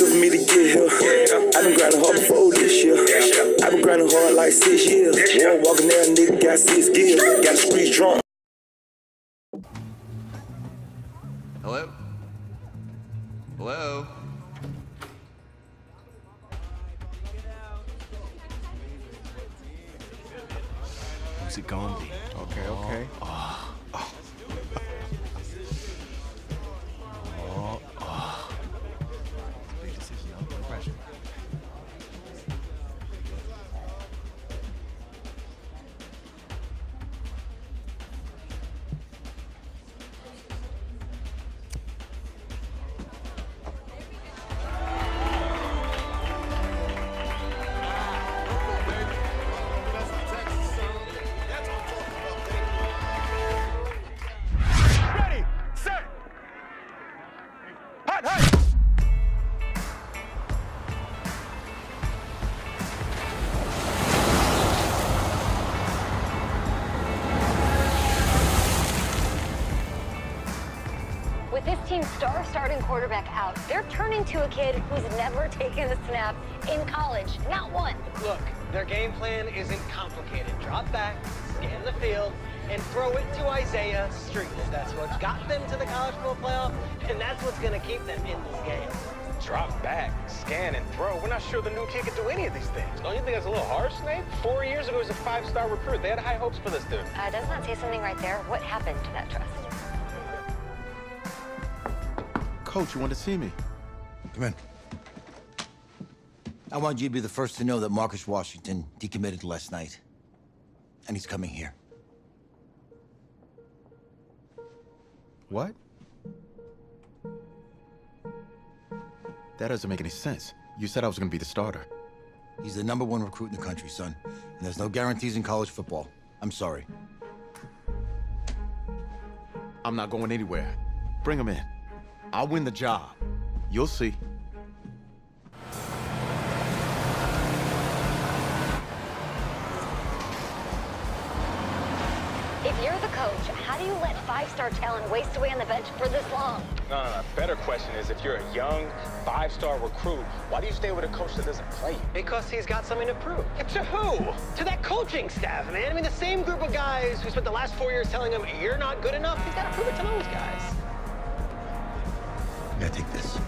took for me to get here. I've been grinding hard before this year. I've been grinding hard like 6 years. One walking there, nigga got 6 gears. Got the streets drunk. Hello? Hello? Who's it gonna be? Okay. Big decision, no pressure. Ready, set, hot, hot. With this team's star starting quarterback out, they're turning to a kid who's never taken a snap in college, not one. Look, their game plan isn't complicated. Drop back, scan the field, and throw it to Isaiah Street. That's what's got them to the college football playoff, and that's what's going to keep them in this game. Drop back, scan, and throw. We're not sure the new kid can do any of these things. Don't you think that's a little harsh, Nate? 4 years ago, he was a 5-star recruit. They had high hopes for this dude. Does not say something right there. What happened to that trust? Coach, you want to see me? Come in. I want you to be the first to know that Marcus Washington decommitted last night. And he's coming here. What? That doesn't make any sense. You said I was gonna be the starter. He's the #1 recruit in the country, son. And there's no guarantees in college football. I'm sorry. I'm not going anywhere. Bring him in. I'll win the job. You'll see. If you're the coach, how do you let 5-star talent waste away on the bench for this long? No. Better question is, if you're a young 5-star recruit, why do you stay with a coach that doesn't play you? Because he's got something to prove. Yeah, to who? To that coaching staff, man. I mean, the same group of guys who spent the last 4 years telling him, you're not good enough, he's got to prove it to those guys. Yeah, take this.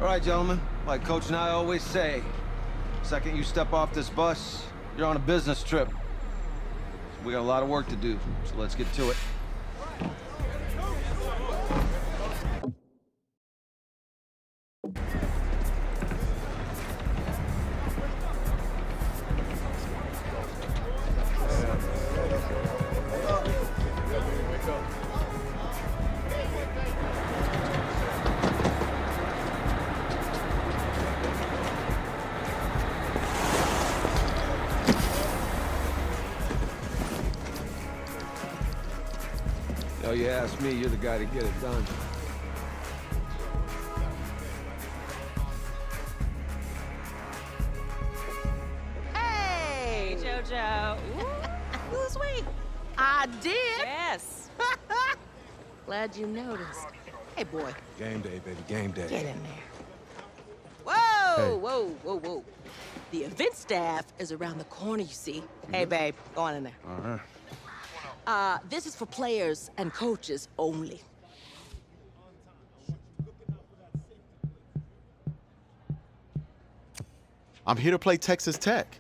All right, gentlemen, like Coach and I always say, second you step off this bus, you're on a business trip. So we got a lot of work to do, so let's get to it. Oh, you ask me, you're the guy to get it done. Hey, JoJo. Lose weight. I did. Yes. Glad you noticed. Hey, boy. Game day, baby, game day. Get in there. Whoa, whoa. The event staff is around the corner, you see. Hey, babe, go on in there. All right. This is for players and coaches only. I'm here to play Texas Tech.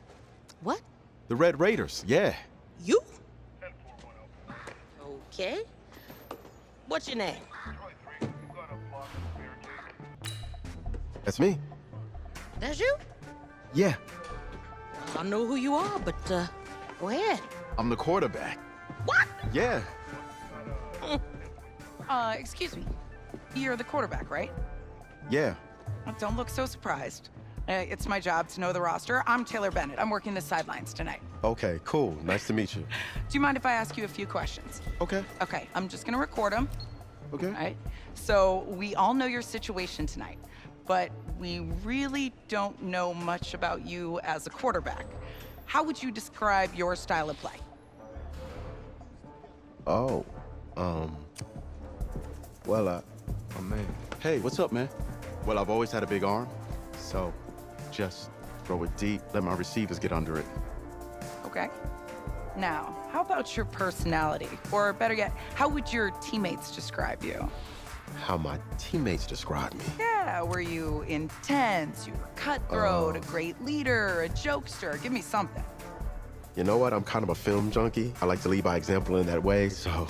What? The Red Raiders, yeah. You? Okay. What's your name? That's me. That's you? Yeah, I don't know who you are, but go ahead. I'm the quarterback. What? Yeah. Excuse me. You're the quarterback, right? Yeah. Don't look so surprised. It's my job to know the roster. I'm Taylor Bennett. I'm working the sidelines tonight. Okay, cool. Nice to meet you. Do you mind if I ask you a few questions? Okay. Okay, I'm just gonna record them. Okay. All right? So we all know your situation tonight, but we really don't know much about you as a quarterback. How would you describe your style of play? Oh, Well, oh man. Hey, what's up, man? Well, I've always had a big arm, so just throw it deep, let my receivers get under it. Okay. Now, how about your personality? Or better yet, how would your teammates describe you? How my teammates describe me. Yeah, were you intense? You were cutthroat, a great leader, a jokester? Give me something. You know what? I'm kind of a film junkie. I like to lead by example in that way, so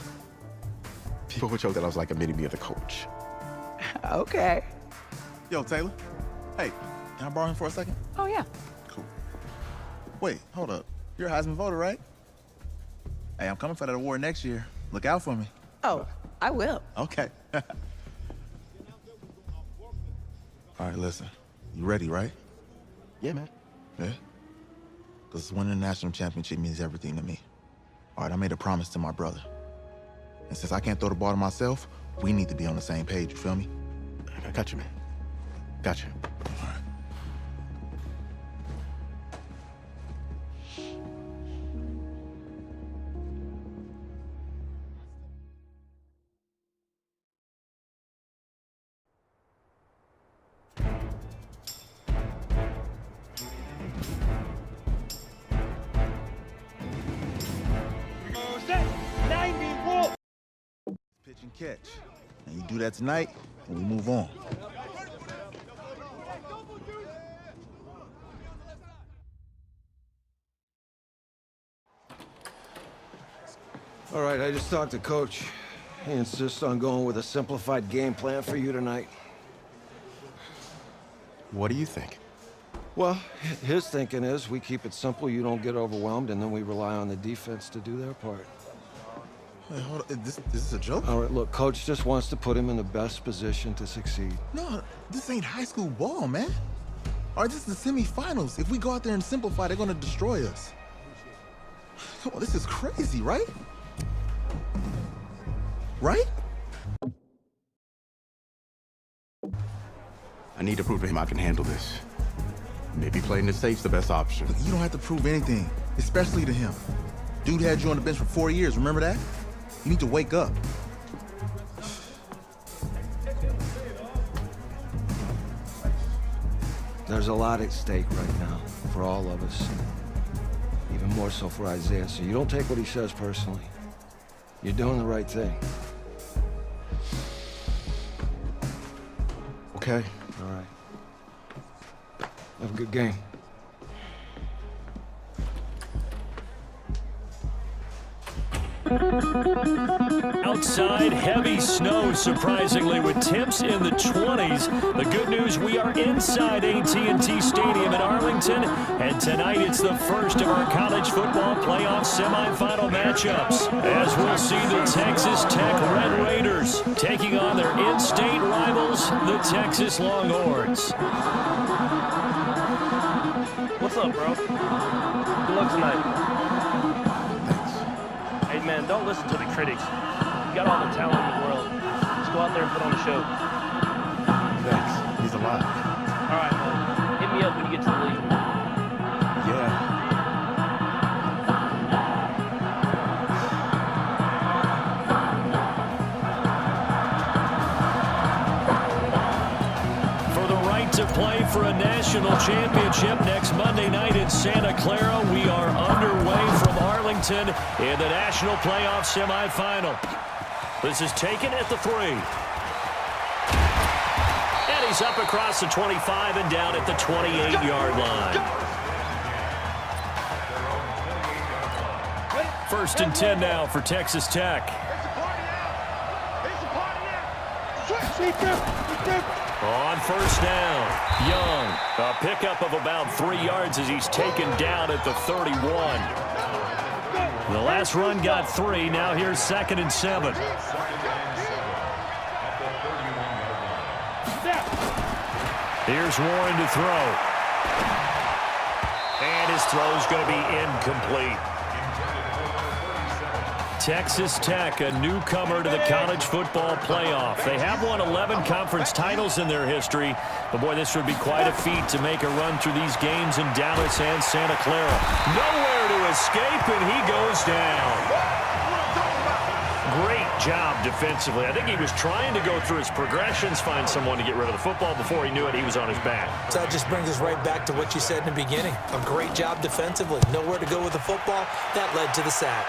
people would joke that I was like a mini-me of the coach. Okay. Yo, Taylor. Hey, can I borrow him for a second? Oh, yeah. Cool. Wait, hold up. You're a Heisman voter, right? Hey, I'm coming for that award next year. Look out for me. Oh, I will. Okay. All right, listen. You ready, right? Yeah, man. Yeah? Because winning the national championship means everything to me. All right, I made a promise to my brother. And since I can't throw the ball to myself, we need to be on the same page, you feel me? I got you, man. Got you. All right. Pitch and catch. And you do that tonight, and we move on. All right, I just talked to Coach. He insists on going with a simplified game plan for you tonight. What do you think? Well, his thinking is we keep it simple, you don't get overwhelmed, and then we rely on the defense to do their part. Wait, hold on. Is this a joke? All right, look, Coach just wants to put him in the best position to succeed. No, this ain't high school ball, man. All right, this is the semifinals. If we go out there and simplify, they're gonna destroy us. Come on, this is crazy, right? Right? I need to prove to him I can handle this. Maybe playing it safe's the best option. Look, you don't have to prove anything, especially to him. Dude had you on the bench for 4 years, remember that? You need to wake up. There's a lot at stake right now for all of us. Even more so for Isaiah, so you don't take what he says personally. You're doing the right thing. Okay. All right. Have a good game. Outside, heavy snow, surprisingly, with temps in the 20s. The good news, we are inside AT&T Stadium in Arlington, and tonight it's the first of our college football playoff semifinal matchups, as we'll see the Texas Tech Red Raiders taking on their in-state rivals, the Texas Longhorns. What's up, bro? Good luck tonight. Hey, man, don't listen to the critics. You got all the talent in the world. Just go out there and put on a show. Thanks. He's alive. All right, man. Hit me up when you get to the league. Yeah. For the right to play for a national championship next Monday night in Santa Clara, we are underway from Arlington in the national playoff semifinal. This is taken at the 3. And he's up across the 25 and down at the 28-yard line. 1st and 10 now for Texas Tech. On 1st down, Young, a pickup of about 3 yards as he's taken down at the 31. The last run got 3. Now here's 2nd and 7. Here's Warren to throw. And his throw's going to be incomplete. Texas Tech, a newcomer to the college football playoff. They have won 11 conference titles in their history, but boy, this would be quite a feat to make a run through these games in Dallas and Santa Clara. Nowhere to escape, and he goes down. Great job defensively. I think he was trying to go through his progressions, find someone to get rid of the football. Before he knew it, he was on his back. So that just brings us right back to what you said in the beginning. A great job defensively. Nowhere to go with the football. That led to the sack.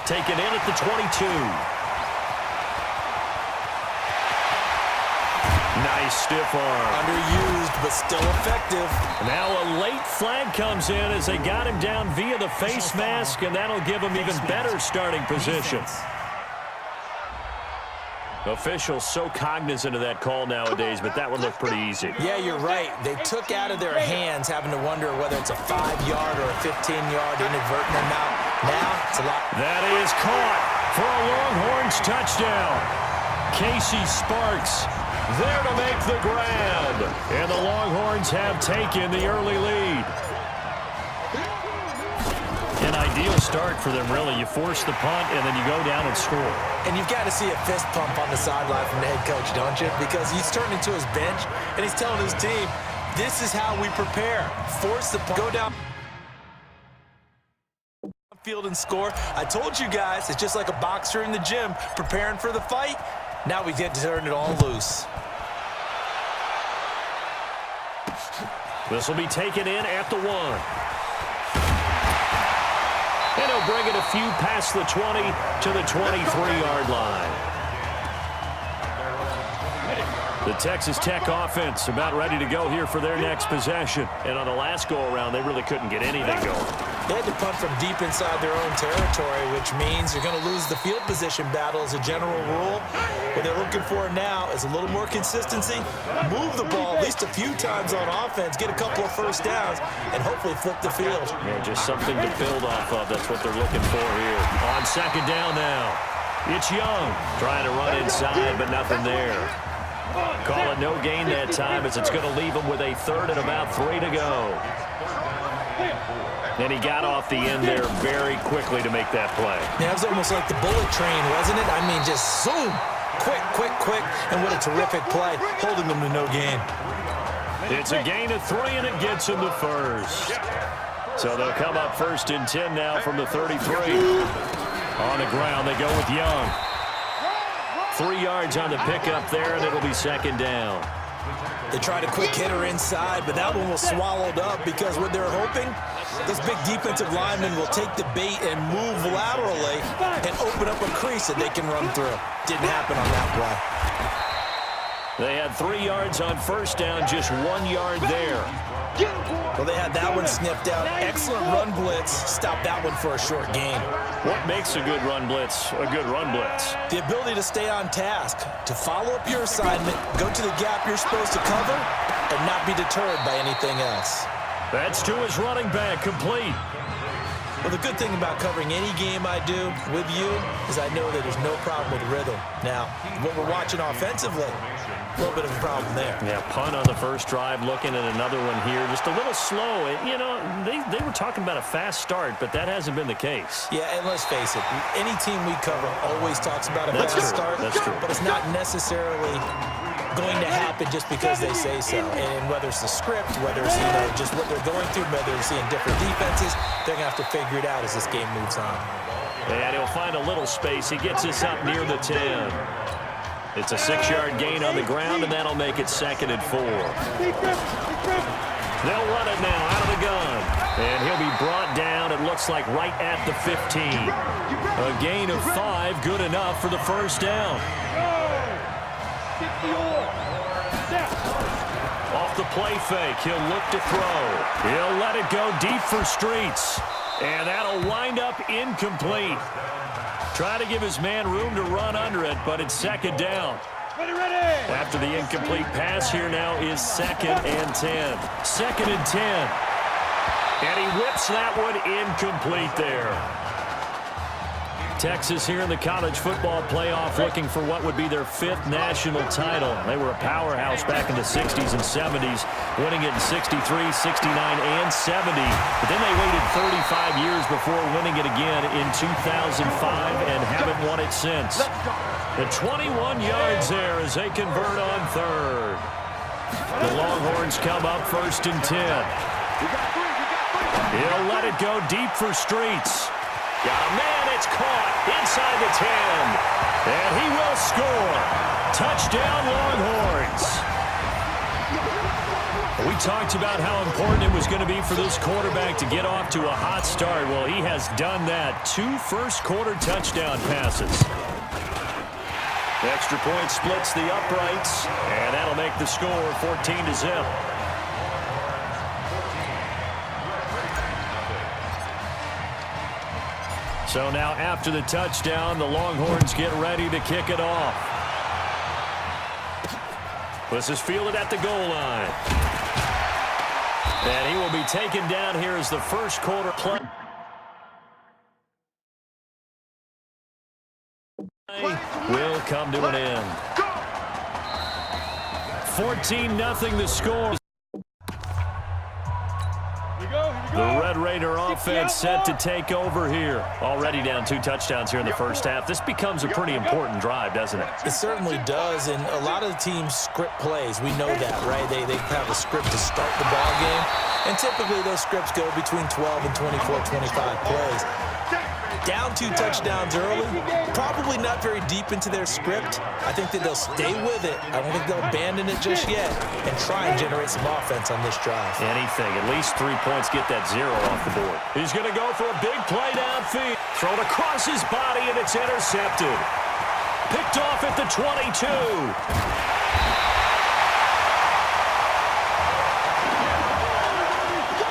Taken in at the 22. Nice stiff arm. Underused, but still effective. Now a late flag comes in as they got him down via the face mask, and that'll give him even better starting position. Officials so cognizant of that call nowadays, but that one looked pretty easy. Yeah, you're right. They took out of their hands having to wonder whether it's a 5-yard or a 15-yard inadvertent or not. Now it's a lot. That is caught for a Longhorns touchdown. Casey Sparks there to make the grab. And the Longhorns have taken the early lead. An ideal start for them, really. You force the punt, and then you go down and score. And you've got to see a fist pump on the sideline from the head coach, don't you? Because he's turning to his bench, and he's telling his team, this is how we prepare. Force the punt. Go down field and score. I told you guys, it's just like a boxer in the gym preparing for the fight. Now we get to turn it all loose. This will be taken in at the 1. And he'll bring it a few past the 20 to the 23-yard line. The Texas Tech offense about ready to go here for their next possession. And on the last go-around, they really couldn't get anything going. They had to punt from deep inside their own territory, which means you're going to lose the field position battle as a general rule. What they're looking for now is a little more consistency, move the ball at least a few times on offense, get a couple of first downs, and hopefully flip the field. Yeah, just something to build off of. That's what they're looking for here. On second down now, it's Young trying to run inside, but nothing there. Call it no gain that time as it's going to leave him with a 3rd and about 3 to go. And he got off the end there very quickly to make that play. Yeah, it was almost like the bullet train, wasn't it? I mean, just zoom, quick, quick, quick, and what a terrific play, holding them to no gain. It's a gain of 3, and it gets him the first. So they'll come up 1st and 10 now from the 33. On the ground, they go with Young. 3 yards on the pickup there, and it'll be 2nd down. They tried a quick hitter inside, but that one was swallowed up because what they're hoping, those big defensive linemen will take the bait and move laterally and open up a crease that they can run through. Didn't happen on that play. They had 3 yards on 1st down, just 1 yard there. Well, they had that one sniffed out. Excellent run blitz. Stop that one for a short gain. What makes a good run blitz a good run blitz? The ability to stay on task, to follow up your assignment, go to the gap you're supposed to cover, and not be deterred by anything else. That's to his running back, complete. Well, the good thing about covering any game I do with you is I know that there's no problem with rhythm. Now, what we're watching offensively, a little bit of a problem there. Yeah, punt on the first drive, looking at another one here. Just a little slow. You know, they were talking about a fast start, but that hasn't been the case. Yeah, and let's face it, any team we cover always talks about a fast start. That's true. But it's not necessarily going to happen just because they say so. And whether it's the script, whether it's just what they're going through, whether they're seeing different defenses, they're going to have to figure it out as this game moves on. And he'll find a little space. He gets us up near the 10. It's a 6-yard gain on the ground, and that'll make it 2nd and 4. They'll run it now out of the gun. And he'll be brought down, it looks like, right at the 15. A gain of 5, good enough for the 1st down. Off the play fake, he'll look to throw. He'll let it go deep for Streets. And that'll wind up incomplete. Try to give his man room to run under it, but it's 2nd down. After the incomplete pass, here now is 2nd and 10. 2nd and 10. And he whips that one incomplete there. Texas here in the college football playoff looking for what would be their 5th national title. They were a powerhouse back in the 60s and 70s, winning it in 63, 69, and 70. But then they waited 35 years before winning it again in 2005 and haven't won it since. The 21 yards there as they convert on 3rd. The Longhorns come up 1st and 10. He'll let it go deep for Streets. Got a man, it's caught inside the 10. And he will score. Touchdown, Longhorns. We talked about how important it was going to be for this quarterback to get off to a hot start. Well, he has done that. 2 first-quarter touchdown passes. The extra point splits the uprights, and that'll make the score 14-0. So now after the touchdown, the Longhorns get ready to kick it off. This is fielded at the goal line. And he will be taken down here as the first quarter play will come to an end. 14-0 the score. The Red Raider offense set to take over here. Already down 2 touchdowns here in the first half. This becomes a pretty important drive, doesn't it? It certainly does, and a lot of the teams script plays. We know that, right? They have a script to start the ball game, and typically those scripts go between 12 and 24, 25 plays. Down 2 touchdowns early, probably not very deep into their script. I think that they'll stay with it. I don't think they'll abandon it just yet and try and generate some offense on this drive. Anything, at least 3 points, get that 0 off the board. He's going to go for a big play downfield. Thrown across his body, and it's intercepted. Picked off at the 22.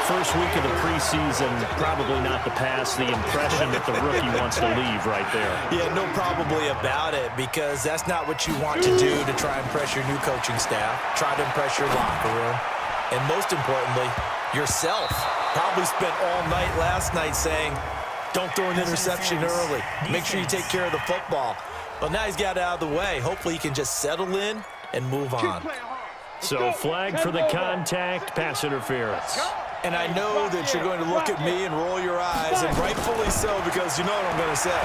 First week of the preseason, probably not to pass the impression that the rookie wants to leave right there. Yeah, no probably about it, because that's not what you want to do to try and impress your new coaching staff, try to impress your locker room, and most importantly, yourself. Probably spent all night last night saying, don't throw an interception early. Make sure you take care of the football. Well, now he's got it out of the way. Hopefully he can just settle in and move on. So flag for the contact, pass interference. And I know that you're going to look at me and roll your eyes, and rightfully so, because you know what I'm going to say.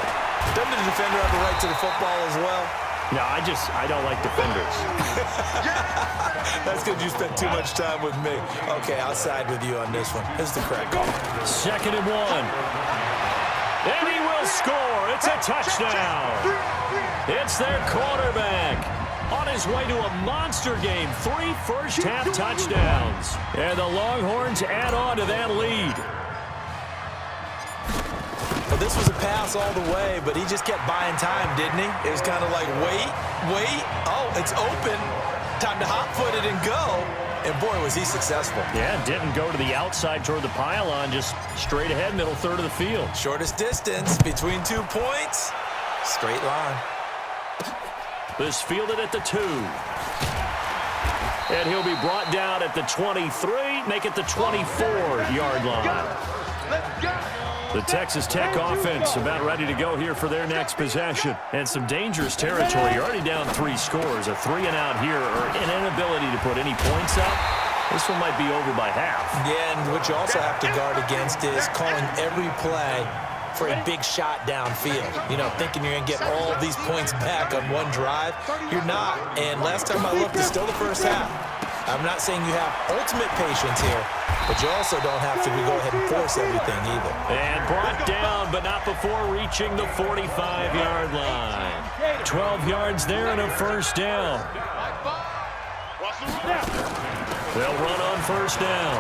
Doesn't the defender have the right to the football as well? No, I don't like defenders. That's because you spent too much time with me. Okay, I'll side with you on this one. This is the correct call. 2nd and 1. And he will score. It's a touchdown. It's their quarterback. On his way to a monster game, 3 first-half touchdowns. And the Longhorns add on to that lead. Well, this was a pass all the way, but he just kept buying time, didn't he? It was kind of like, wait. Oh, it's open. Time to hot-foot it and go. And, boy, was he successful. Yeah, didn't go to the outside toward the pylon, just straight ahead, middle third of the field. Shortest distance between 2 points. Straight line. This fielded at the 2. And he'll be brought down at the 23, make it the 24-yard line. The Texas Tech offense about ready to go here for their next possession. And some dangerous territory. You're already down 3 scores. A 3-and-out here, or an inability to put any points up. This one might be over by half. Yeah, and what you also have to guard against is calling every play for a big shot downfield. You know, thinking you're going to get all these points back on one drive. You're not. And last time I looked, it's still the first half. I'm not saying you have ultimate patience here, but you also don't have to go ahead and force everything either. And brought down, but not before reaching the 45-yard line. 12 yards there and a first down. They'll run on first down.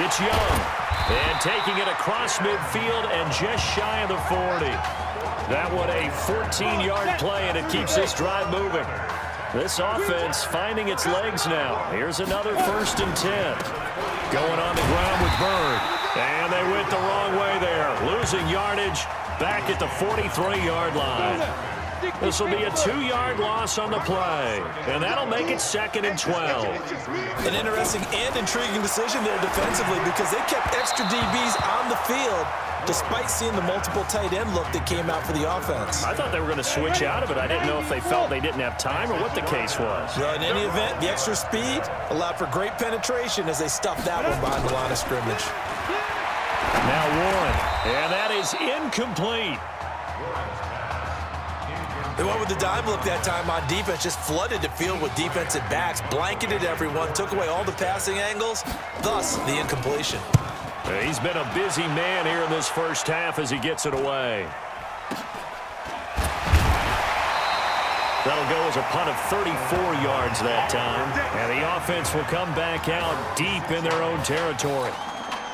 It's Young. And taking it across midfield and just shy of the 40. That one a 14-yard play, and it keeps this drive moving. This offense finding its legs now. Here's another 1st and 10. Going on the ground with Bird. And they went the wrong way there. Losing yardage back at the 43-yard line. This will be a 2-yard loss on the play. And that'll make it 2nd and 12. An interesting and intriguing decision there defensively, because they kept extra DBs on the field despite seeing the multiple tight end look that came out for the offense. I thought they were going to switch out of it. I didn't know if they felt they didn't have time or what the case was. Well, in any event, the extra speed allowed for great penetration as they stuffed that one behind the line of scrimmage. Now Warren, and that is incomplete. They went with the dime look that time on defense, just flooded the field with defensive backs, blanketed everyone, took away all the passing angles, thus the incompletion. He's been a busy man here in this first half as he gets it away. That'll go as a punt of 34 yards that time. And the offense will come back out deep in their own territory.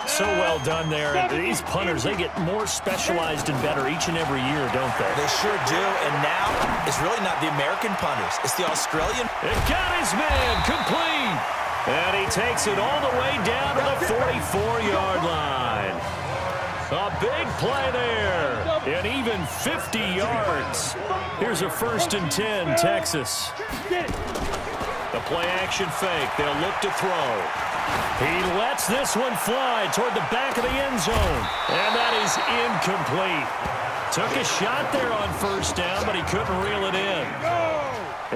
So well done there. These punters, they get more specialized and better each and every year, don't they? They sure do. And now it's really not the American punters. It's the Australian. It got his man complete. And he takes it all the way down to the 44-yard line. A big play there, and even 50 yards. Here's a 1st and 10, Texas. The play-action fake. They'll look to throw. He lets this one fly toward the back of the end zone, and that is incomplete. Took a shot there on 1st down, but he couldn't reel it in.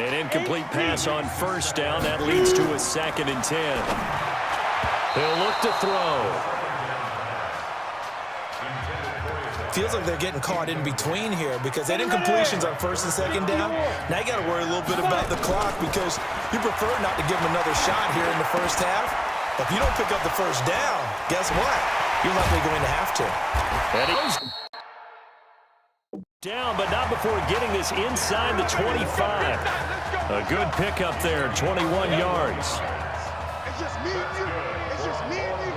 An incomplete pass on 1st down. That leads to a 2nd and 10. He'll look to throw. Feels like they're getting caught in between here because that incompletion's on 1st and 2nd down. Now you got to worry a little bit about the clock because you prefer not to give them another shot here in the first half. But if you don't pick up the 1st down, guess what? You're likely going to have to. And he's down, but not before getting this inside the 25. A good pickup there, 21 yards. It's just me and you. It's just me and you.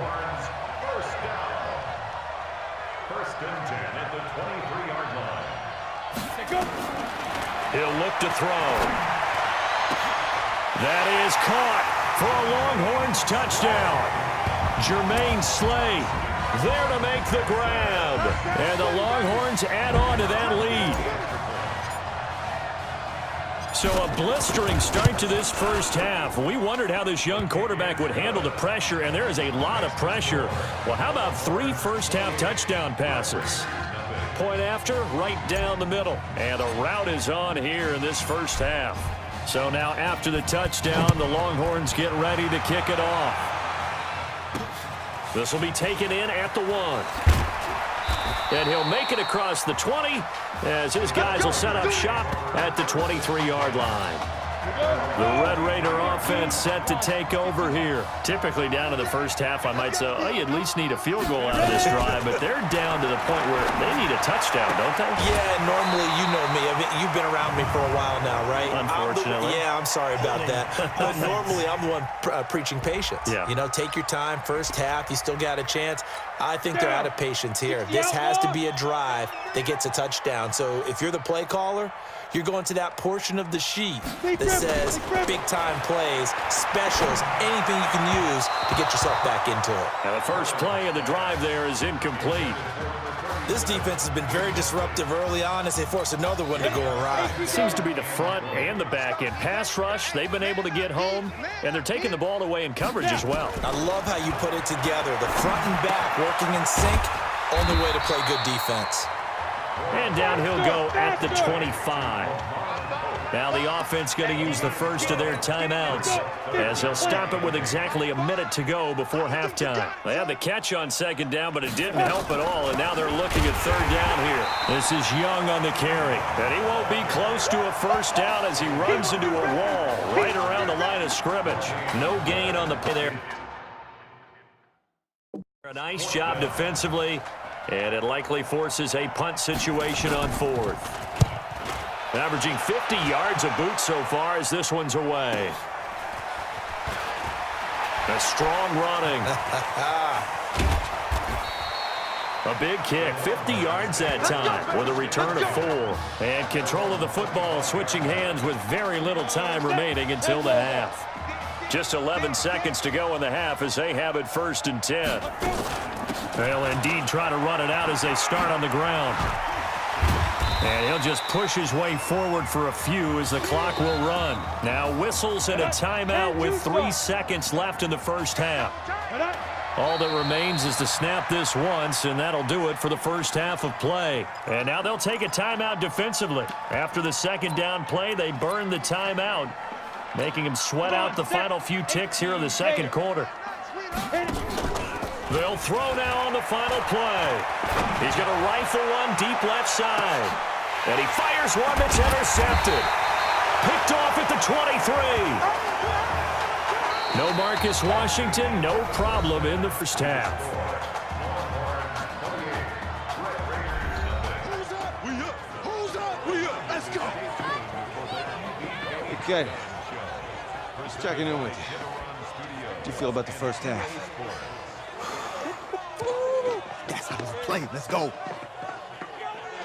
First and 10 at the 23-yard line. He'll look to throw. That is caught for a Longhorns touchdown. Jermaine Slay there to make the grab. And the Longhorns add on to that lead. So a blistering start to this first half. We wondered how this young quarterback would handle the pressure, and there is a lot of pressure. Well, how about 3 first-half touchdown passes? Point after, right down the middle. And the route is on here in this first half. So now after the touchdown, the Longhorns get ready to kick it off. This will be taken in at the 1. And he'll make it across the 20 as his guys will set up shop at the 23-yard line. The Red Raider offense set to take over here. Typically down in the first half, I might say, oh, you at least need a field goal out of this drive, but they're down to the point where they need a touchdown, don't they? Yeah, normally, you know me. I mean, you've been around me for a while now, right? Unfortunately. I'm sorry about that. But normally, I'm the one preaching patience. Yeah. You know, take your time. First half, you still got a chance. I think they're out of patience here. This has to be a drive that gets a touchdown. So if you're the play caller, you're going to that portion of the sheet that says big-time plays, specials, anything you can use to get yourself back into it. And the first play of the drive there is incomplete. This defense has been very disruptive early on as they force another one to go awry. It seems to be the front and the back end. Pass rush, they've been able to get home, and they're taking the ball away in coverage as well. I love how you put it together. The front and back working in sync, only way to play good defense. And down he'll go at the 25. Now the offense going to use the first of their timeouts as they'll stop it with exactly a minute to go before halftime. They had the catch on 2nd down, but it didn't help at all, and now they're looking at 3rd down here. This is Young on the carry, and he won't be close to a first down as he runs into a wall right around the line of scrimmage. No gain on the play there. A nice job defensively, and it likely forces a punt situation on 4th. Averaging 50 yards a boot so far as this one's away. A strong running. A big kick, 50 yards that time with a return of 4. And control of the football switching hands with very little time remaining until the half. Just 11 seconds to go in the half as they have it 1st and 10. They'll indeed try to run it out as they start on the ground. And he'll just push his way forward for a few as the clock will run. Now whistles and a timeout with 3 seconds left in the first half. All that remains is to snap this once, and that'll do it for the first half of play. And now they'll take a timeout defensively. After the 2nd down play, they burn the timeout, making him sweat out the final few ticks here in the 2nd quarter. They'll throw now on the final play. He's going to rifle one deep left side. And he fires one that's intercepted. Picked off at the 23. No Marcus Washington, no problem in the first half. Okay. Just checking in with you. How do you feel about the first half? That's how it's played. Let's go.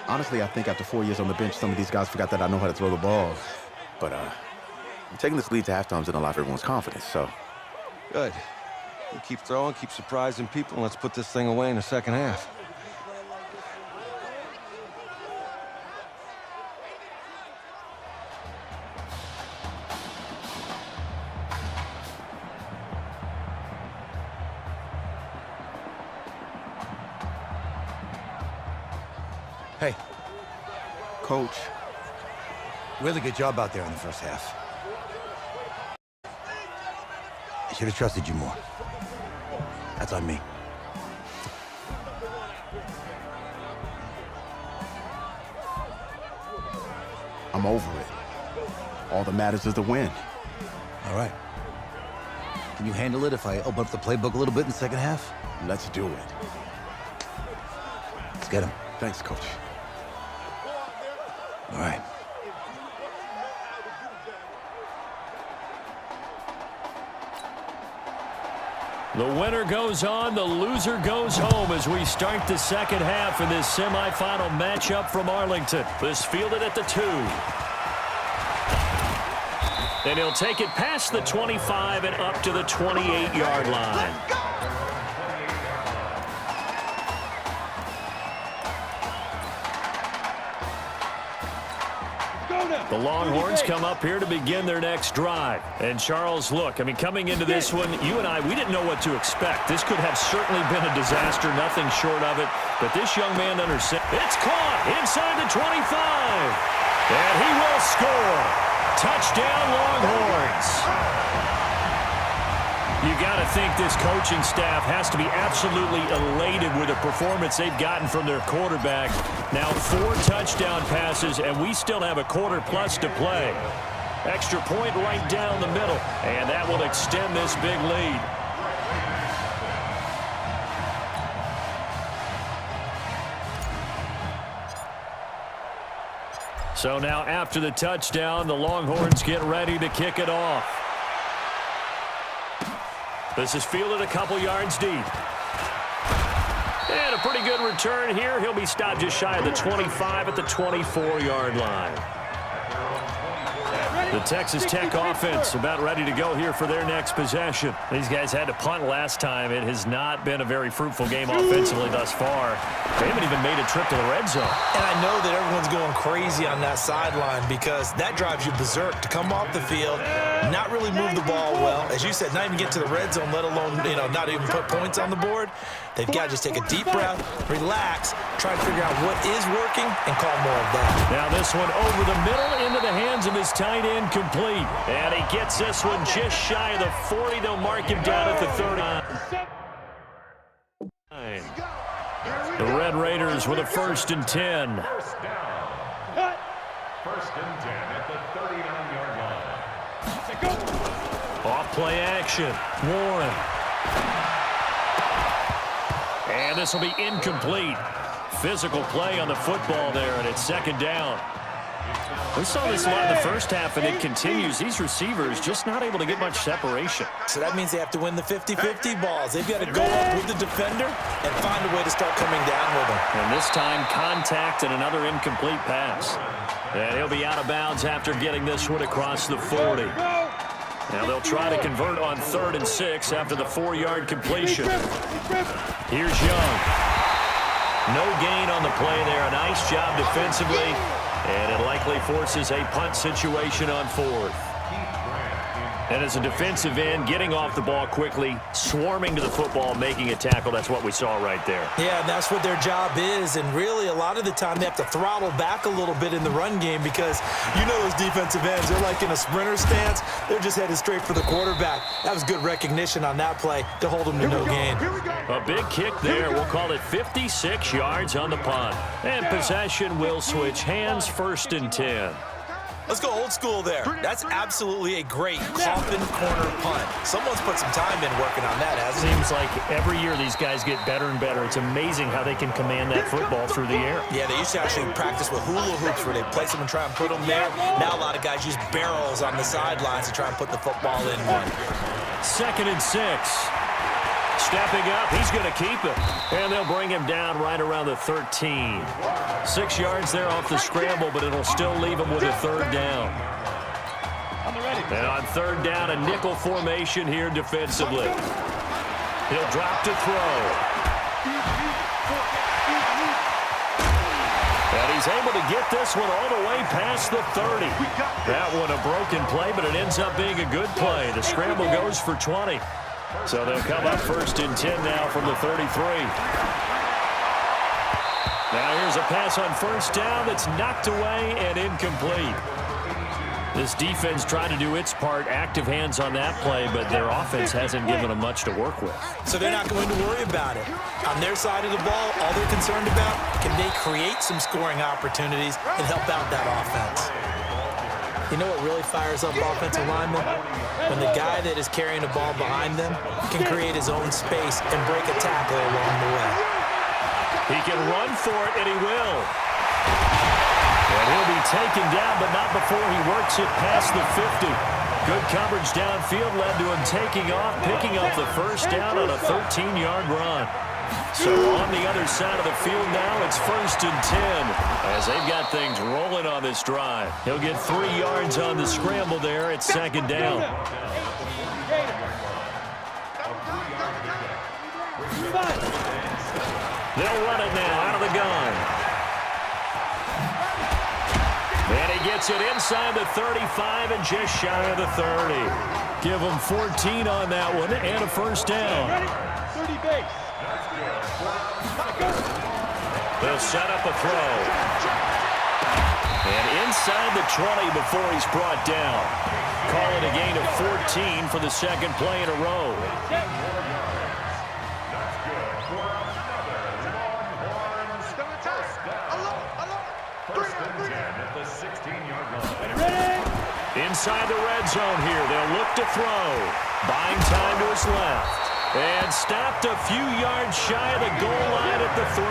Honestly, I think after 4 years on the bench, some of these guys forgot that I know how to throw the ball. But taking this lead to halftime's gonna life everyone's confidence, so. Good. You keep throwing, keep surprising people, and let's put this thing away in the second half. Hey. Coach. Really good job out there in the first half. I should have trusted you more. That's on me. I'm over it. All that matters is the win. All right. Can you handle it if I open up the playbook a little bit in the second half? Let's do it. Let's get him. Thanks, Coach. All right. The winner goes on, the loser goes home as we start the second half in this semifinal matchup from Arlington. This fielded at the 2. And he'll take it past the 25 and up to the 28-yard line. The Longhorns come up here to begin their next drive. And Charles, look, I mean, coming into this one, you and I, we didn't know what to expect. This could have certainly been a disaster, nothing short of it. But this young man understands. It's caught inside the 25. And he will score. Touchdown, Longhorns. You got to think this coaching staff has to be absolutely elated with the performance they've gotten from their quarterback. Now 4 touchdown passes, and we still have a quarter plus to play. Extra point right down the middle, and that will extend this big lead. So now after the touchdown, the Longhorns get ready to kick it off. This is fielded a couple yards deep. And a pretty good return here. He'll be stopped just shy of the 25 at the 24-yard line. The Texas Tech offense about ready to go here for their next possession. These guys had to punt last time. It has not been a very fruitful game offensively thus far. They haven't even made a trip to the red zone. And I know that everyone's going crazy on that sideline because that drives you berserk to come off the field, not really move the ball well. As you said, not even get to the red zone, let alone, not even put points on the board. They've got to just take a deep breath, relax, try to figure out what is working, and call more of that. Now this one over the middle into the hands of his tight end, complete. And he gets this one just shy of the 40. They'll mark him down at the 39. The Red Raiders with a 1st and 10. First down. First and 10 at the 39-yard line. Off play action. Warren. And this will be incomplete. Physical play on the football there, and it's 2nd down. We saw this a lot in the first half, and it continues. These receivers just not able to get much separation. So that means they have to win the 50-50 balls. They've got to go up with the defender and find a way to start coming down with them. And this time, contact and another incomplete pass. And he'll be out of bounds after getting this one across the 40. Now they'll try to convert on 3rd and 6 after the 4-yard completion. Here's Young. No gain on the play there. A nice job defensively. And it likely forces a punt situation on 4th. And as a defensive end, getting off the ball quickly, swarming to the football, making a tackle, that's what we saw right there. Yeah, and that's what their job is. And really, a lot of the time, they have to throttle back a little bit in the run game because you know those defensive ends, they're like in a sprinter stance. They're just headed straight for the quarterback. That was good recognition on that play to hold them to no gain. A big kick there. We'll call it 56 yards on the punt. And possession will switch hands, 1st and 10. Let's go old school there. That's absolutely a great coffin corner punt. Someone's put some time in working on that, hasn't it? Seems like every year these guys get better and better. It's amazing how they can command that football through the air. Yeah, they used to actually practice with hula hoops where they place them and try and put them there. Now a lot of guys use barrels on the sidelines to try and put the football in one. 2nd and 6. Stepping up, he's going to keep it. And they'll bring him down right around the 13. 6 yards there off the scramble, but it'll still leave him with a 3rd down. And on 3rd down, a nickel formation here defensively. He'll drop to throw. And he's able to get this one all the way past the 30. That one a broken play, but it ends up being a good play. The scramble goes for 20. So they'll come up 1st and 10 now from the 33. Now here's a pass on 1st down that's knocked away and incomplete. This defense trying to do its part, active hands on that play, but their offense hasn't given them much to work with. So they're not going to worry about it. On their side of the ball, all they're concerned about, can they create some scoring opportunities and help out that offense? You know what really fires up offensive linemen? When the guy that is carrying the ball behind them can create his own space and break a tackle along the way. He can run for it, and he will. And he'll be taken down, but not before he works it past the 50. Good coverage downfield led to him taking off, picking up the 1st down on a 13-yard run. So on the other side of the field now, it's 1st and 10 as they've got things rolling on this drive. He'll get 3 yards on the scramble there at 2nd down. They'll run it now out of the gun. And he gets it inside the 35 and just shy of the 30. Give him 14 on that one and a 1st down. 30 base. They'll set up a throw. And inside the 20 before he's brought down. Call it a gain of 14 for the 2nd play in a row. Inside the red zone here, they'll look to throw. Buying time to his left. And stopped a few yards shy of the goal line at the 3.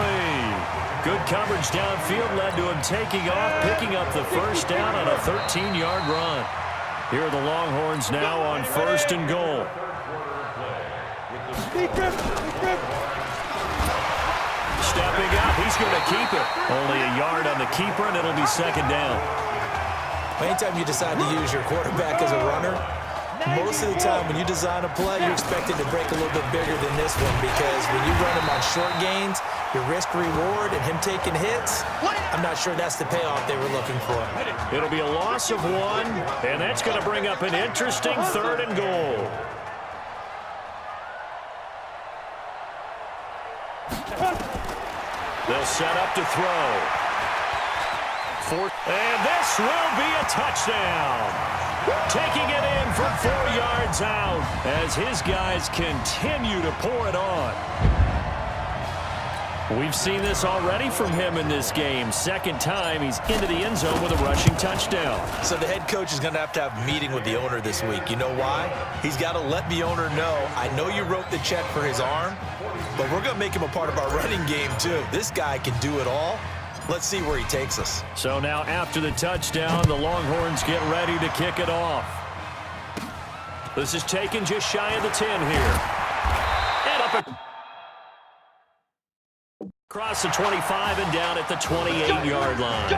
Good coverage downfield led to him taking off, picking up the 1st down on a 13-yard run. Here are the Longhorns now on 1st and goal. Stepping up, he's going to keep it. Only a yard on the keeper, and it'll be 2nd down. Anytime you decide to use your quarterback as a runner, most of the time when you design a play, you're expected to break a little bit bigger than this one because when you run him on short gains, your risk-reward and him taking hits, I'm not sure that's the payoff they were looking for. It'll be a loss of 1, and that's going to bring up an interesting 3rd and goal. They'll set up to throw. And this will be a touchdown. Taking it in from 4 yards out as his guys continue to pour it on. We've seen this already from him in this game. 2nd time he's into the end zone with a rushing touchdown. So the head coach is going to have a meeting with the owner this week. You know why? He's got to let the owner know, I know you wrote the check for his arm, but we're going to make him a part of our running game too. This guy can do it all. Let's see where he takes us. So now after the touchdown, the Longhorns get ready to kick it off. This is taken just shy of the 10 here. And up across the 25 and down at the 28-yard line.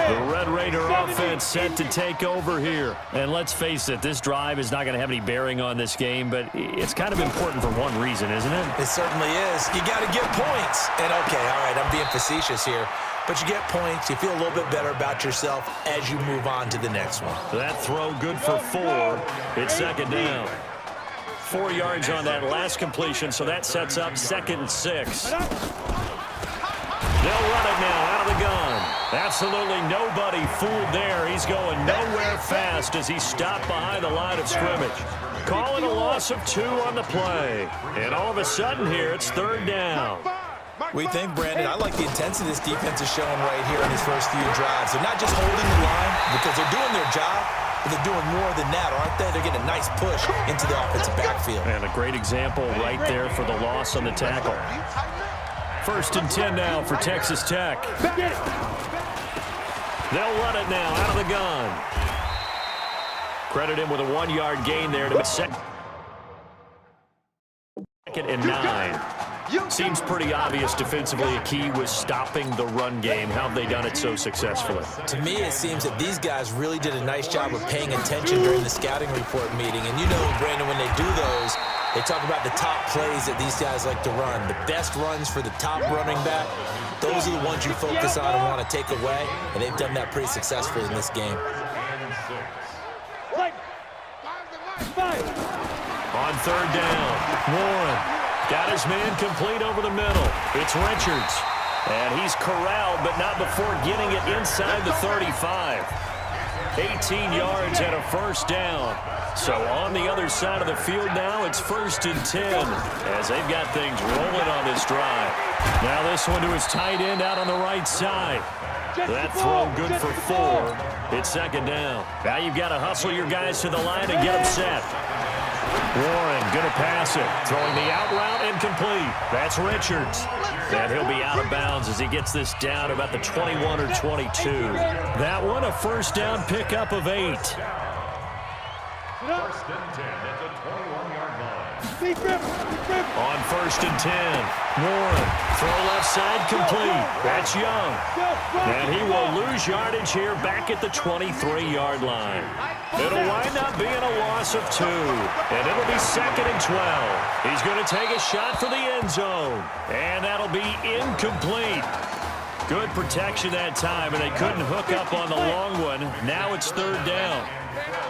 The Red Raider offense set to take over here. And let's face it, this drive is not going to have any bearing on this game, but it's kind of important for one reason, isn't it? It certainly is. You got to get points. And okay, all right, I'm being facetious here, but you get points, you feel a little bit better about yourself as you move on to the next one. So that throw good for 4. It's 2nd down. 4 yards on that last completion, so that sets up 2nd and 6. They'll run it now out of the gun. Absolutely nobody fooled there. He's going nowhere fast as he stopped behind the line of scrimmage. Calling a loss of 2 on the play. And all of a sudden here, it's 3rd down. We think, Brandon, I like the intensity this defense is showing right here in these first few drives. They're not just holding the line because they're doing their job, but they're doing more than that, aren't they? They're getting a nice push into the offensive backfield. And a great example right there for the loss on the tackle. 1st and 10 now for Texas Tech. They'll run it now out of the gun. Credit him with a 1-yard gain there to make 2nd and 9. Seems pretty obvious defensively a key was stopping the run game. How have they done it so successfully? To me, it seems that these guys really did a nice job of paying attention during the scouting report meeting. And you know, Brandon, when they do those, they talk about the top plays that these guys like to run. The best runs for the top running back, those are the ones you focus on and want to take away. And they've done that pretty successfully in this game. On 3rd down, Warren got his man complete over the middle. It's Richards. And he's corralled, but not before getting it inside the 35. 18 yards and a 1st down. So on the other side of the field now, it's 1st and 10 as they've got things rolling on this drive. Now this one to his tight end out on the right side. That throw good for 4. It's 2nd down. Now you've got to hustle your guys to the line and get them set. Warren going to pass it. Throwing the out route incomplete. That's Richards. And he'll be out of bounds as he gets this down about the 21 or 22. That one a 1st down pickup of 8. 1st and 10 at the 21-yard line. On 1st and 10, Warren, throw left side complete. That's Young. And he will lose yardage here back at the 23-yard line. It'll wind up being a loss of 2. And it'll be 2nd and 12. He's going to take a shot for the end zone. And that'll be incomplete. Good protection that time, and they couldn't hook up on the long one. Now it's 3rd down.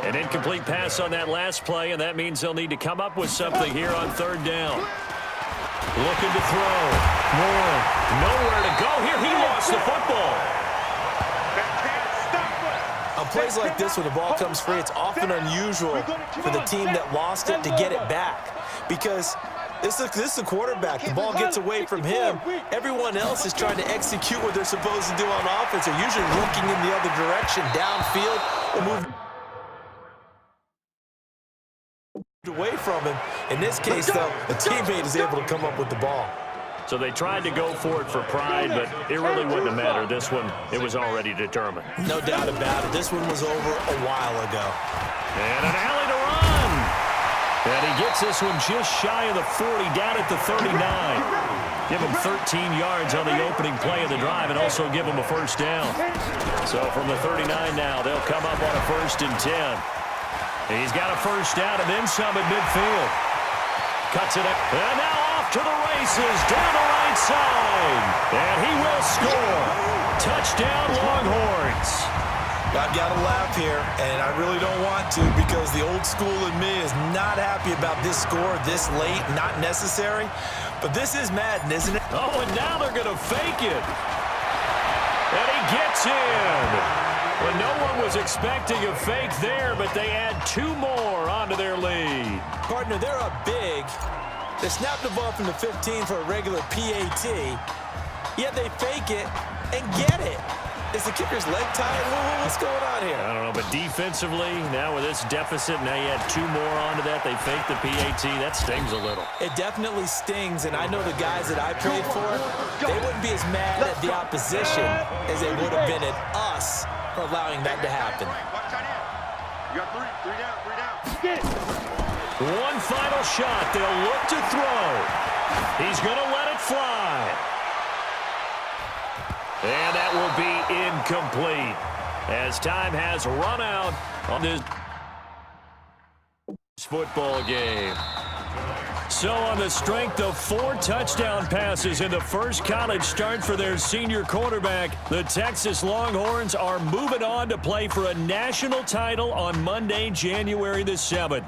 An incomplete pass on that last play, and that means they'll need to come up with something here on 3rd down. Looking to throw. Warren, nowhere to go here. He lost the football. On plays like this, when the ball comes free, it's often unusual for the team that lost it to get it back. Because this is the quarterback. The ball gets away from him. Everyone else is trying to execute what they're supposed to do on offense. They're usually looking in the other direction, downfield, or move away from him. In this case, though, the teammate is able to come up with the ball. So they tried to go for it for pride, but it really wouldn't have mattered. This one, it was already determined. No doubt about it. This one was over a while ago. And an alley to run. And he gets this one just shy of the 40, down at the 39. Give him 13 yards on the opening play of the drive and also give him a 1st down. So from the 39 now, they'll come up on a 1st and 10. He's got a 1st down and then some at midfield. Cuts it up. And now off to the races down the right side. And he will score. Touchdown, Longhorns. I've got to laugh here, and I really don't want to because the old school in me is not happy about this score this late, not necessary. But this is Madden, isn't it? Oh, and now they're going to fake it. And he gets in. Well, no one was expecting a fake there, but they add 2 more onto their lead. Partner, they're up big. They snapped the ball from the 15 for a regular PAT, yet they fake it and get it. Is the kicker's leg tired? What's going on here? I don't know, but defensively, now with this deficit, now you add 2 more onto that. They fake the PAT. That stings a little. It definitely stings, and I know the guys that I played for, they wouldn't be as mad at the opposition as they would have been at us for allowing that to happen. You got 3 down. One final shot. They'll look to throw. He's going to let it fly. And that will be incomplete as time has run out on this football game. So on the strength of 4 touchdown passes in the first college start for their senior quarterback, the Texas Longhorns are moving on to play for a national title on Monday, January the 7th.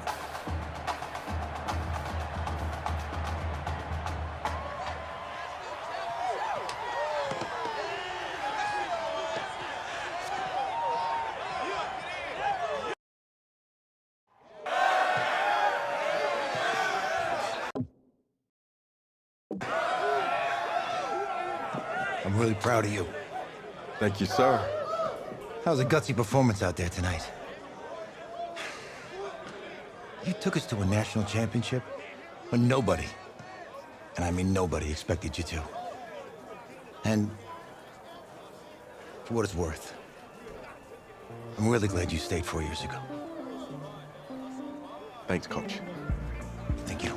I'm really proud of you. Thank you, sir. That was a gutsy performance out there tonight. You took us to a national championship when nobody, and I mean nobody, expected you to. And for what it's worth, I'm really glad you stayed 4 years ago. Thanks, Coach. Thank you.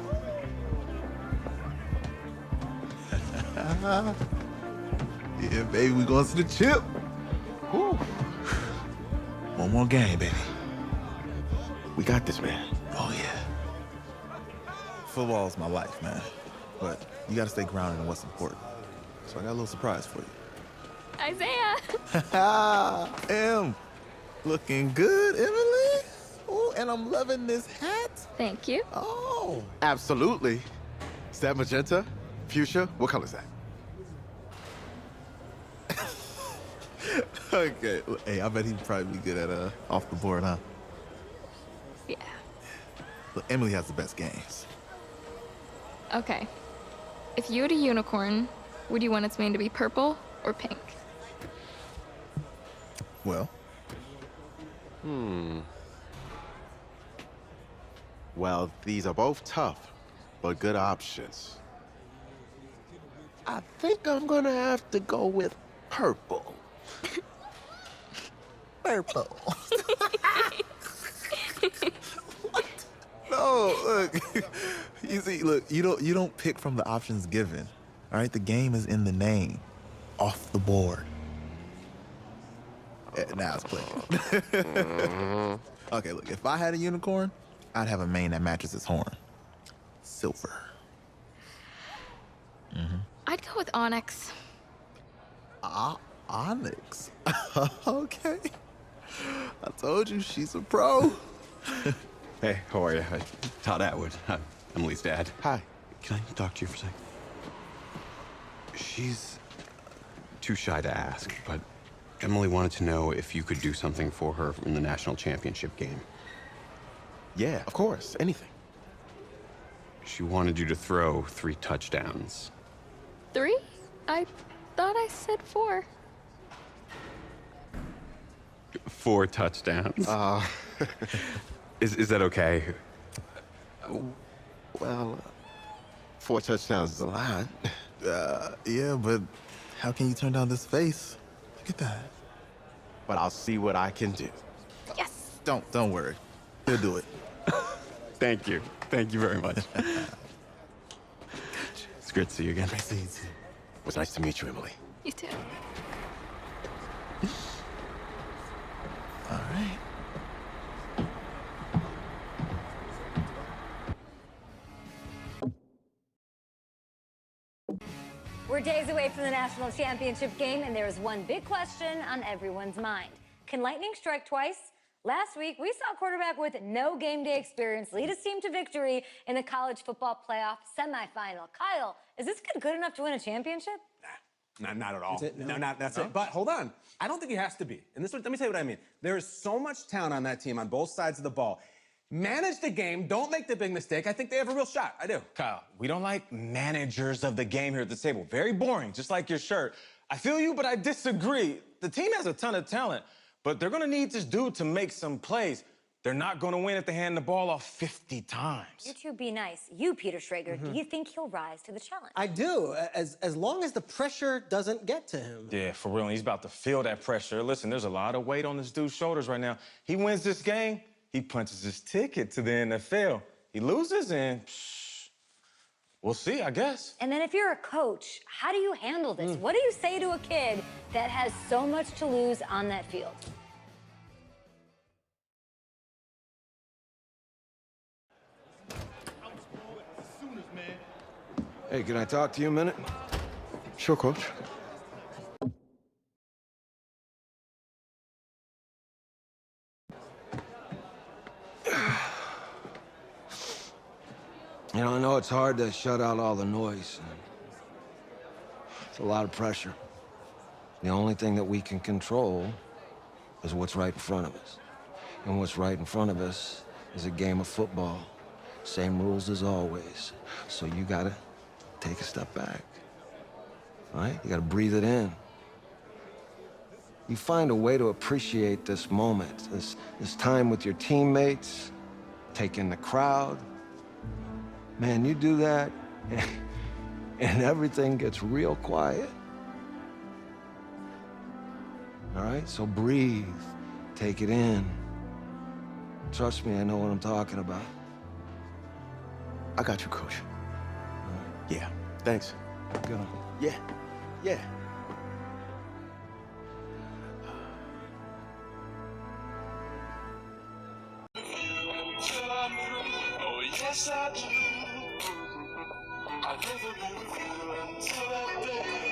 Yeah, baby, we going to the chip. Whew. One more game, baby. We got this, man. Oh, yeah. Football's my life, man. But you got to stay grounded in what's important. So I got a little surprise for you. Isaiah! Em, looking good, Emily. Oh, and I'm loving this hat. Thank you. Oh. Absolutely. Is that magenta? Fuchsia? What color is that? Okay. Hey, I bet he'd probably be good at off the board, huh? Yeah. Look, Emily has the best games. Okay. If you had a unicorn, would you want its mane to be purple or pink? Well. Well, these are both tough, but good options. I think I'm gonna have to go with purple. Purple. No, look. You see, look, you don't pick from the options given. All right, the game is in the name. Off the board. Now it's playing. Okay, look, if I had a unicorn, I'd have a mane that matches its horn. Silver. I'd go with onyx. Onyx. Okay. I told you she's a pro. Hey, how are you? Todd Atwood. I'm Emily's dad. Hi. Can I talk to you for a second? She's too shy to ask, but Emily wanted to know if you could do something for her in the national championship game. Yeah, of course. Anything. She wanted you to throw 3 touchdowns. 3? I thought I said 4. 4 touchdowns. Is that okay? Well, 4 touchdowns is a lot. Yeah, but how can you turn down this face? Look at that. But I'll see what I can do. Yes. Don't worry. He'll do it. Thank you. Thank you very much. It's great to see you again. Nice to see you too. It was nice to meet you, Emily. You too. All right. We're days away from the national championship game, and there is one big question on everyone's mind. Can lightning strike twice? Last week, we saw a quarterback with no game day experience lead his team to victory in the college football playoff semifinal. Kyle, is this kid good enough to win a championship? Not at all. No? That's it. But hold on. I don't think he has to be. And let me tell you what I mean. There is so much talent on that team on both sides of the ball. Manage the game. Don't make the big mistake. I think they have a real shot. I do. Kyle, we don't like managers of the game here at the table. Very boring, just like your shirt. I feel you, but I disagree. The team has a ton of talent, but they're going to need this dude to make some plays. They're not going to win if they hand the ball off 50 times. You two be nice. You, Peter Schrager, do you think he'll rise to the challenge? I do, as long as the pressure doesn't get to him. Yeah, for real. He's about to feel that pressure. Listen, there's a lot of weight on this dude's shoulders right now. He wins this game, he punches his ticket to the NFL. He loses, and we'll see, I guess. And then if you're a coach, how do you handle this? What do you say to a kid that has so much to lose on that field? Hey, can I talk to you a minute? Sure, Coach. You know, I know it's hard to shut out all the noise. It's a lot of pressure. The only thing that we can control is what's right in front of us. And what's right in front of us is a game of football. Same rules as always. So you gotta take a step back. all right? You gotta breathe it in. You find a way to appreciate this moment, this time with your teammates, take in the crowd. Man, you do that, and everything gets real quiet. All right, so breathe, take it in. Trust me, I know what I'm talking about. I got you, Coach. Yeah, thanks. Good on. Yeah, yeah. Oh, yes, I do. I never been with you until that day.